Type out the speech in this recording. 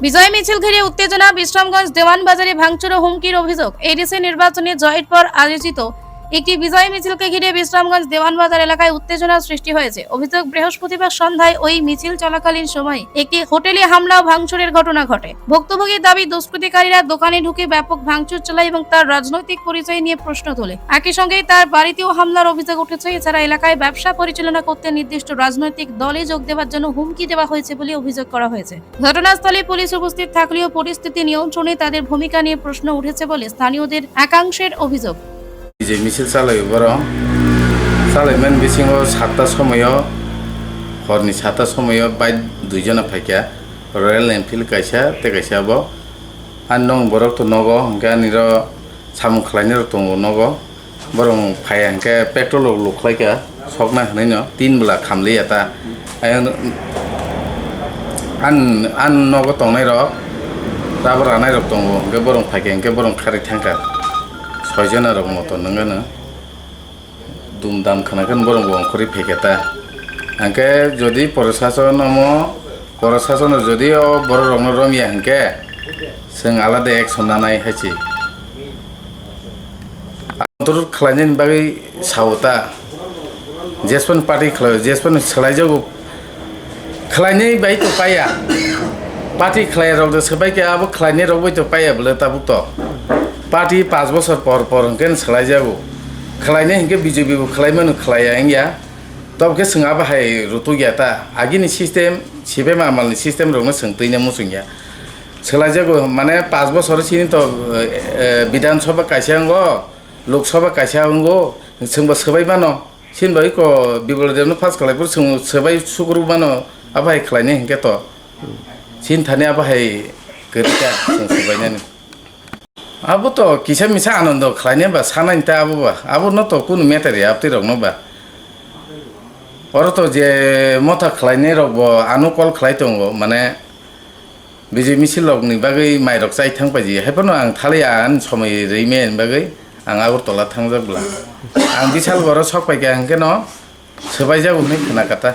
বিজয় মিছিল ঘিরে উত্তেজনা, বিশ্রামগঞ্জ দেওয়ানবাজারে ভাঙচুর ও হুমকির অভিযোগ। এডিসি নির্বাচনে জয়ের পর আয়োজিত একটি বিজয় মিছিলকে ঘিরে বিশ্রামগঞ্জ দেওয়ানবাজার এলাকায় উত্তেজনার সৃষ্টি হয়েছে। অভিযোগ, বৃহস্পতিবার সন্ধ্যায় ওই মিছিল চলাকালীন সময় একটি হোটেলে হামলা ও ভাঙচুরের ঘটনা ঘটে। ভুক্তভোগীর দাবি, দুষ্কৃতিকারীরা দোকানে ঢুকে ব্যাপক ভাঙচুর চালায় এবং তার রাজনৈতিক পরিচয় নিয়ে প্রশ্ন তোলে। একই সঙ্গে তার বাড়িতেও হামলার অভিযোগ উঠেছে। এছাড়া এলাকায় ব্যবসা পরিচালনা করতে নির্দিষ্ট রাজনৈতিক দলে যোগ দেওয়ার জন্য হুমকি দেওয়া হয়েছে বলে অভিযোগ করা হয়েছে। ঘটনাস্থলে পুলিশ উপস্থিত থাকলেও পরিস্থিতি নিয়ন্ত্রণে তাদের ভূমিকা নিয়ে প্রশ্ন উঠেছে বলে স্থানীয়দের একাংশের অভিযোগ। যে মিছিল চালাইমেন বিসিङाव 7টা সময়याव हरनि 7टा সময়याव बाइक दुइजना फायखा रयेल एनफिल्ड गायसा ते गायसाबो आन नं बरक तो नगो हंके निर सामु खलायनि रक दङ नगो बरं फाय हंके पेट्रोल लुखलायका सकना हनैनो तीन बला खामलै आता आन नगो तंनाय रक राबर रानाय रक दङ हंके बरं फायके हंके बरं खारै थांका सयजना रक मतो नंगनो दुम दाम खानागोन बरं बंखरि फेकेता हंके जदि प्रशासन जदि बर रंग रमिया हंके जों आलादा एक्सन लानाय हायसि आंतर खालायनायनि बागै सावता जेसपन पार्टी खालाय जेसपन सोलायजोगौ खालायनाय बाय तो पाया पार्टी खालाय रंग सबाय के आबो खालायनाय रंग बाय तो पाया बले ताबुक तो पार्टी 5 বছর পর हंके सोलायजागौ खालायनाय हंके बीजेपी को खालायमोन खालाया इंगिया तब के सोङा बाहाय रुतु गैयाता आगिनि सिस्टेम सिबे मामालनि सिस्टेम रंनो सोंतैना मुसुंगिया सोलायजागौ माने 5 বছর सिनि तो विधानसभा कायसांगो लोकसभा कायसांगो सोंबा सोबाय बानो सिनबाय को बिबलदेवनो पास खालायफोर सोबाय सुग्रु बानो आबाहाय खालायनाय हंके तो सिन थाने आबाहाय गोरिका सों सोबायनानो आबो तो किसा मिसा आनंद खालायने बा सानायता आबो न तो कुनु मेटारि आपति रक नबा और तो जे मथा खालायने रक आनु कल खालाय दंगो माने बिजे मिसिल रक नि बागै माइरक जाय थां बायदि हेपनो आं थालिया आन समय रैमेन बागै आं आगरतला थांजाब्ला आं बिसाल बर सक बायगा हंके न सोबाय जागौ नै खोनाकाता